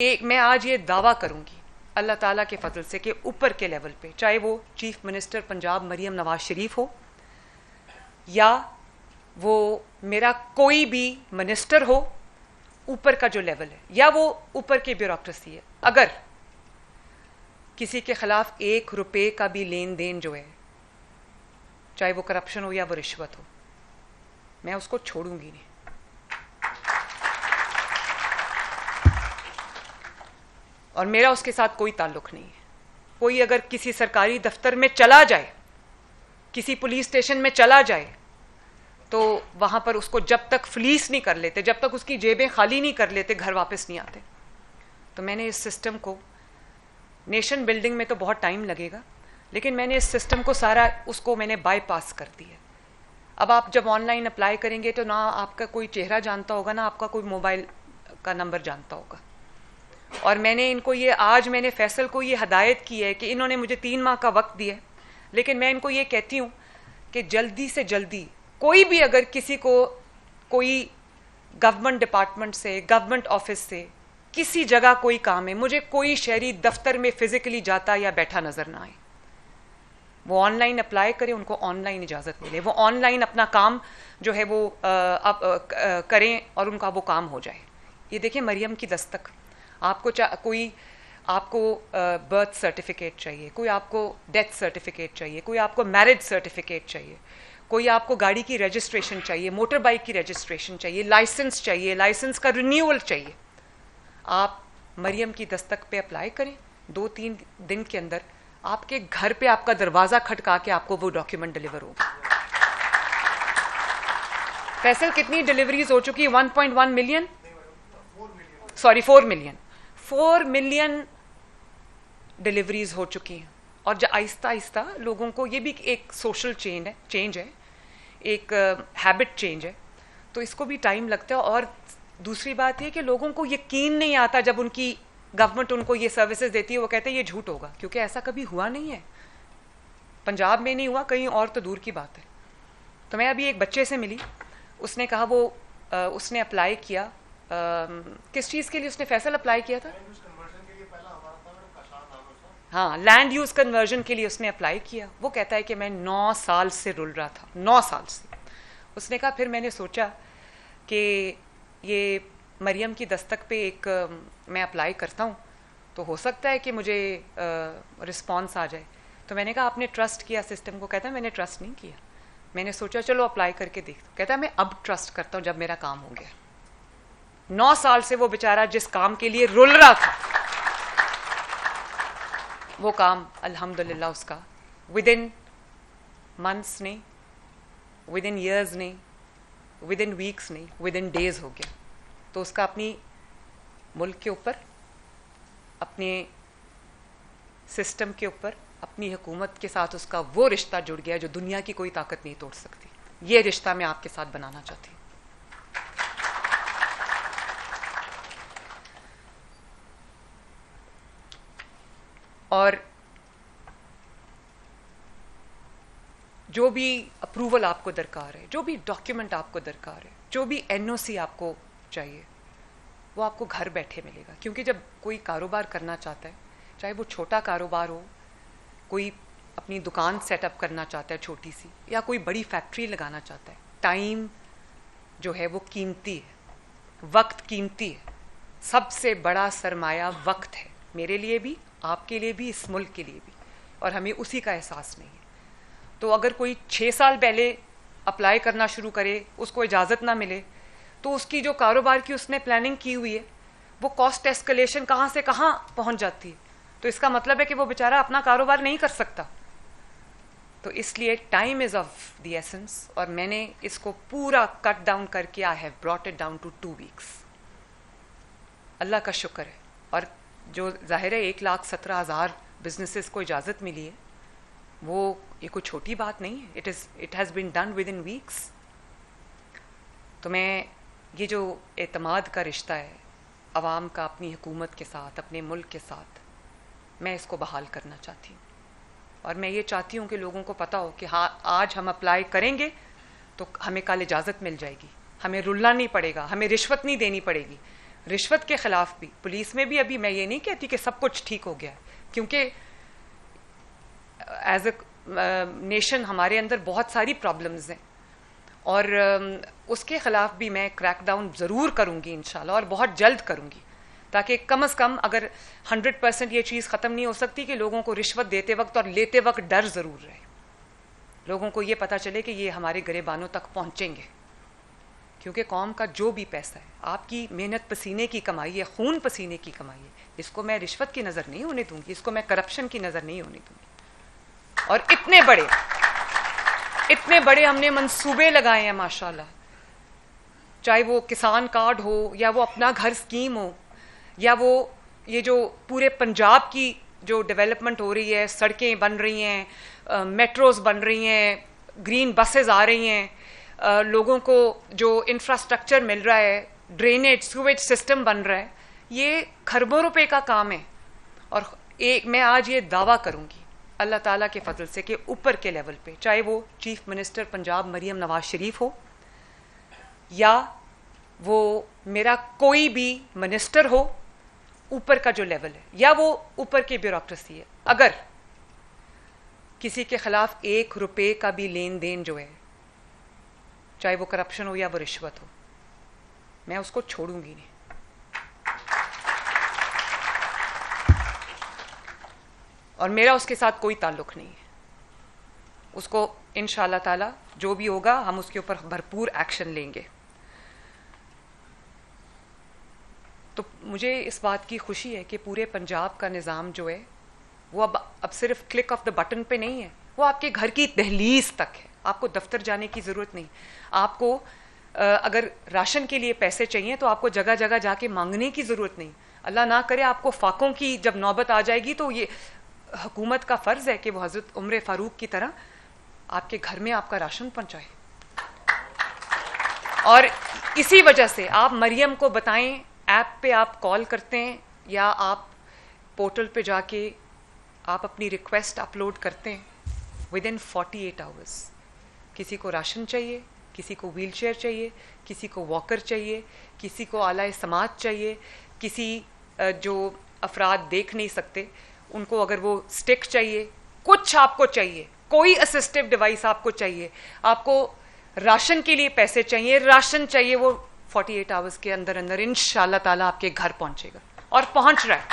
मैं आज ये दावा करूंगी अल्लाह ताला के फजल से कि ऊपर के लेवल पे, चाहे वो चीफ मिनिस्टर पंजाब मरियम नवाज शरीफ हो या वो मेरा कोई भी मिनिस्टर हो, ऊपर का जो लेवल है या वो ऊपर की ब्यूरोक्रेसी है, अगर किसी के खिलाफ 1 रुपए का भी लेन देन जो है, चाहे वो करप्शन हो या वो रिश्वत हो, मैं उसको छोड़ूंगी नहीं। और मेरा उसके साथ कोई ताल्लुक नहीं है। कोई अगर किसी सरकारी दफ्तर में चला जाए, किसी पुलिस स्टेशन में चला जाए, तो वहां पर उसको जब तक फ्लीस नहीं कर लेते, जब तक उसकी जेबें खाली नहीं कर लेते, घर वापस नहीं आते। तो मैंने इस सिस्टम को, नेशन बिल्डिंग में तो बहुत टाइम लगेगा, लेकिन मैंने इस सिस्टम को सारा उसको मैंने बाईपास कर दिया। अब आप जब ऑनलाइन अप्लाई करेंगे तो ना आपका कोई चेहरा जानता होगा, ना आपका कोई मोबाइल का नंबर जानता होगा। और मैंने इनको ये, आज मैंने फैसल को ये हदायत की है कि इन्होंने मुझे 3 माह का वक्त दिया है, लेकिन मैं इनको ये कहती हूँ कि जल्दी से जल्दी कोई भी अगर किसी को कोई गवर्नमेंट डिपार्टमेंट से, गवर्नमेंट ऑफिस से किसी जगह कोई काम है, मुझे कोई शहरी दफ्तर में फिजिकली जाता या बैठा नजर ना आए, वो ऑनलाइन अप्लाई करें, उनको ऑनलाइन इजाज़त मिले, वो ऑनलाइन अपना काम जो है वो करें और उनका वो काम हो जाए। ये देखिए मरियम की दस्तक, आपको कोई आपको बर्थ सर्टिफिकेट चाहिए, कोई आपको डेथ सर्टिफिकेट चाहिए, कोई आपको मैरिज सर्टिफिकेट चाहिए, कोई आपको गाड़ी की रजिस्ट्रेशन चाहिए, मोटर बाइक की रजिस्ट्रेशन चाहिए, लाइसेंस चाहिए, लाइसेंस का रिन्यूअल चाहिए, आप मरियम की दस्तक पे अप्लाई करें। 2-3 दिन के अंदर आपके घर पे आपका दरवाजा खटका के आपको वो डॉक्यूमेंट डिलीवर होगा। फैसल कितनी डिलीवरीज हो चुकी है? 1.1 million, sorry 4 million, 4 million deliveries हो चुकी हैं। और आहिस्ता आहिस्ता लोगों को, ये भी एक सोशल चेंज है, एक हैबिट चेंज है, तो इसको भी टाइम लगता है। और दूसरी बात है कि लोगों को यकीन नहीं आता जब उनकी गवर्नमेंट उनको ये सर्विसेज देती है, वो कहते हैं ये झूठ होगा, क्योंकि ऐसा कभी हुआ नहीं है। पंजाब में नहीं हुआ, कहीं और तो दूर की बात है। तो मैं अभी एक बच्चे से मिली, उसने कहा वो उसने अप्लाई किया, किस चीज़ के लिए उसने फैसल अप्लाई किया था? हाँ, लैंड यूज कन्वर्जन के लिए उसने अप्लाई किया। वो कहता है कि मैं 9 साल से रुल रहा था, 9 साल से। उसने कहा फिर मैंने सोचा कि ये मरियम की दस्तक पे एक मैं अप्लाई करता हूँ, तो हो सकता है कि मुझे रिस्पॉन्स आ जाए। तो मैंने कहा आपने ट्रस्ट किया सिस्टम को? कहता है मैंने ट्रस्ट नहीं किया, मैंने सोचा चलो अप्लाई करके देख। कहता है मैं अब ट्रस्ट करता हूँ जब मेरा काम हो गया। 9 साल से वो बेचारा जिस काम के लिए रुल रहा था, वो काम अल्हम्दुलिल्लाह उसका विद इन मंथ्स नहीं, विद इन ईयर्स नहीं, विद इन वीक्स नहीं, विद इन डेज हो गया। तो उसका अपनी मुल्क के ऊपर, अपने सिस्टम के ऊपर, अपनी हुकूमत के साथ उसका वो रिश्ता जुड़ गया जो दुनिया की कोई ताकत नहीं तोड़ सकती। ये रिश्ता मैं आपके साथ बनाना चाहती हूँ। और जो भी अप्रूवल आपको दरकार है, जो भी डॉक्यूमेंट आपको दरकार है, जो भी एनओसी आपको चाहिए, वो आपको घर बैठे मिलेगा। क्योंकि जब कोई कारोबार करना चाहता है, चाहे वो छोटा कारोबार हो, कोई अपनी दुकान सेटअप करना चाहता है छोटी सी, या कोई बड़ी फैक्ट्री लगाना चाहता है, टाइम जो है वो कीमती है, वक्त कीमती है। सबसे बड़ा सरमाया वक्त है, मेरे लिए भी, आपके लिए भी, इस मुल्क के लिए भी, और हमें उसी का एहसास नहीं है। तो अगर कोई 6 साल पहले अप्लाई करना शुरू करे, उसको इजाज़त ना मिले, तो उसकी जो कारोबार की उसने प्लानिंग की हुई है, वो कॉस्ट एस्केलेशन कहाँ से कहाँ पहुँच जाती है। तो इसका मतलब है कि वो बेचारा अपना कारोबार नहीं कर सकता। तो इसलिए time is of the essence, और मैंने इसको पूरा कट डाउन करके I have brought it down to 2 weeks. अल्लाह का शुक्र है। और जो जाहिर है 1,17,000 बिजनेसेस को इजाज़त मिली है, वो ये कोई छोटी बात नहीं है। It has been done within weeks. तो मैं ये जो एतमाद का रिश्ता है अवाम का अपनी हुकूमत के साथ, अपने मुल्क के साथ, मैं इसको बहाल करना चाहती हूँ। और मैं ये चाहती हूँ कि लोगों को पता हो कि हाँ, आज हम अप्लाई करेंगे तो हमें कल इजाज़त मिल जाएगी, हमें रुलना नहीं पड़ेगा, हमें रिश्वत नहीं देनी पड़ेगी। रिश्वत के खिलाफ भी, पुलिस में भी अभी मैं ये नहीं कहती कि सब कुछ ठीक हो गया, क्योंकि एज ए नेशन हमारे अंदर बहुत सारी प्रॉब्लम्स हैं और उसके खिलाफ भी मैं क्रैकडाउन ज़रूर करूँगी इंशाल्लाह, और बहुत जल्द करूँगी, ताकि कम से कम, अगर 100% ये चीज़ ख़त्म नहीं हो सकती कि लोगों को रिश्वत देते वक्त और लेते वक्त डर ज़रूर रहे, लोगों को ये पता चले कि ये हमारे गिरेबानों तक पहुँचेंगे, क्योंकि कौम का जो भी पैसा है, आपकी मेहनत पसीने की कमाई है, खून पसीने की कमाई है, इसको मैं रिश्वत की नज़र नहीं होने दूंगी, इसको मैं करप्शन की नज़र नहीं होने दूंगी। और इतने बड़े हमने मंसूबे लगाए हैं माशाल्लाह, चाहे वो किसान कार्ड हो, या वो अपना घर स्कीम हो, या वो ये जो पूरे पंजाब की जो डेवलपमेंट हो रही है, सड़कें बन रही हैं, मेट्रोज बन रही हैं, ग्रीन बसेस आ रही हैं, लोगों को जो इंफ्रास्ट्रक्चर मिल रहा है, ड्रेनेज सीवेज सिस्टम बन रहा है, ये खरबों रुपए का काम है। और मैं आज ये दावा करूंगी अल्लाह ताला के फजल से कि ऊपर के लेवल पे, चाहे वो चीफ मिनिस्टर पंजाब मरियम नवाज शरीफ हो, या वो मेरा कोई भी मिनिस्टर हो, ऊपर का जो लेवल है, या वो ऊपर की ब्यूरोक्रेसी है, अगर किसी के खिलाफ 1 रुपए का भी लेन देन जो है, चाहे वो करप्शन हो या वो रिश्वत हो, मैं उसको छोड़ूंगी नहीं। और मेरा उसके साथ कोई ताल्लुक नहीं है। उसको इंशाअल्लाह ताला जो भी होगा हम उसके ऊपर भरपूर एक्शन लेंगे। तो मुझे इस बात की खुशी है कि पूरे पंजाब का निज़ाम जो है वो अब सिर्फ क्लिक ऑफ द बटन पे नहीं है, वो आपके घर की दहलीज तक है। आपको दफ्तर जाने की ज़रूरत नहीं। आपको अगर राशन के लिए पैसे चाहिए तो आपको जगह जगह जाके मांगने की ज़रूरत नहीं। अल्लाह ना करे आपको फाकों की जब नौबत आ जाएगी तो ये हुकूमत का फ़र्ज़ है कि वो हज़रत उमर फ़ारूक की तरह आपके घर में आपका राशन पहुँचाए। और इसी वजह से आप मरियम को बताएं, ऐप पे आप कॉल करते हैं या आप पोर्टल पे जाके आप अपनी रिक्वेस्ट अपलोड करते हैं, विदिन 48 आवर्स किसी को राशन चाहिए, किसी को व्हीलचेयर चाहिए, किसी को वॉकर चाहिए, किसी को आला समात चाहिए, किसी जो अफराद देख नहीं सकते उनको अगर वो स्टिक चाहिए, कुछ आपको चाहिए, कोई असिस्टिव डिवाइस आपको चाहिए, आपको राशन के लिए पैसे चाहिए, राशन चाहिए, वो 48 आवर्स के अंदर अंदर इंशाअल्लाह ताला आपके घर पहुंचेगा और पहुंच रहा है।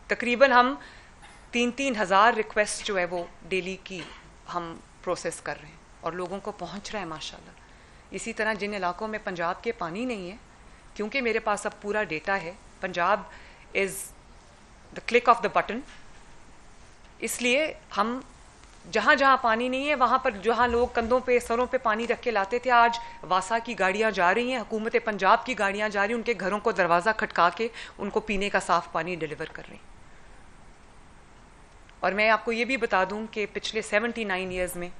तकरीबन हम 3-3 हज़ार रिक्वेस्ट जो है वो डेली की हम प्रोसेस कर रहे हैं और लोगों को पहुंच रहा है माशाल्लाह। इसी तरह जिन इलाकों में पंजाब के पानी नहीं है, क्योंकि मेरे पास अब पूरा डेटा है, Punjab is the click of the button, इसलिए हम जहाँ जहाँ पानी नहीं है वहाँ पर जहाँ लोग कंधों पे सरों पे पानी रख के लाते थे, आज वासा की गाड़ियाँ जा रही हैं, हुकूमत पंजाब की गाड़ियाँ जा रही हैं, उनके घरों को दरवाज़ा खटका के उनको पीने का साफ़ पानी डिलीवर कर रही हैं। और मैं आपको ये भी बता दूं कि पिछले 79 ईयर्स में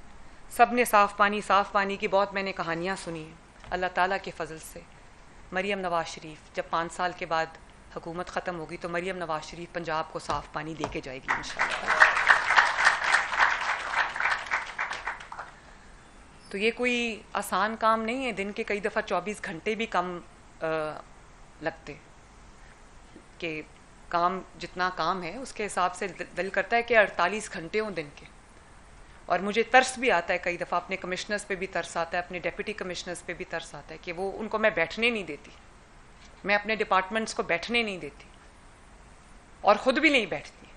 सब ने साफ़ पानी की बहुत मैंने कहानियाँ सुनी हैं। अल्लाह ताला के फ़ज़ल से मरियम नवाज शरीफ जब 5 साल के बाद हुकूमत ख़त्म होगी तो मरियम नवाज शरीफ पंजाब को साफ़ पानी दे के जाएगी इंशाअल्लाह। तो ये कोई आसान काम नहीं है, दिन के कई दफ़ा 24 घंटे भी कम लगते कि काम जितना काम है उसके हिसाब से दिल करता है कि 48 घंटे हों दिन के। और मुझे तरस भी आता है कई दफ़ा, अपने कमिश्नर्स पे भी तरस आता है, अपने डिप्टी कमिश्नर्स पे भी तरस आता है कि वो उनको मैं बैठने नहीं देती, मैं अपने डिपार्टमेंट्स को बैठने नहीं देती और ख़ुद भी नहीं बैठती।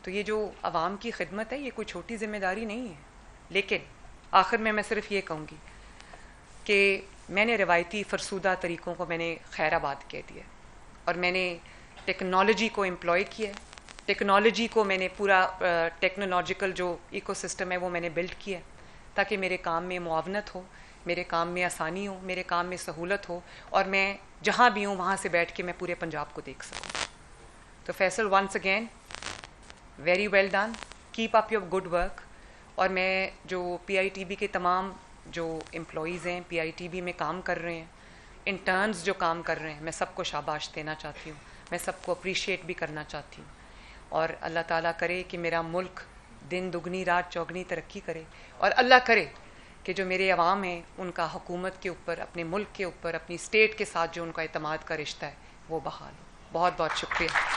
तो ये जो आवाम की खिदमत है ये कोई छोटी ज़िम्मेदारी नहीं है। लेकिन आखिर में मैं सिर्फ ये कहूँगी कि मैंने रिवायती फरसूदा तरीक़ों को मैंने खैराबाद कह दिया और मैंने टेक्नोलॉजी को एम्प्लॉय किया, टेक्नोलॉजी को मैंने पूरा टेक्नोलॉजिकल जो इकोसिस्टम है वो मैंने बिल्ड किया ताकि मेरे काम में मुआवनत हो, मेरे काम में आसानी हो, मेरे काम में सहूलत हो और मैं जहाँ भी हूँ वहाँ से बैठ के मैं पूरे पंजाब को देख सकूँ। तो Faisal, once again very well done, keep up your good work. और मैं जो PITB के तमाम जो एम्प्लॉइज़ हैं, PITB में काम कर रहे हैं, इंटर्न्स जो काम कर रहे हैं, मैं सबको शाबाश देना चाहती हूँ, मैं सबको अप्रिशिएट भी करना चाहती हूँ। और अल्लाह ताला करे कि मेरा मुल्क दिन दुगनी रात चौगनी तरक्की करे और अल्लाह करे कि जो मेरे अवाम हैं उनका हुकूमत के ऊपर, अपने मुल्क के ऊपर, अपनी स्टेट के साथ जो उनका एतमाद का रिश्ता है वो बहाल हो। बहुत बहुत शुक्रिया।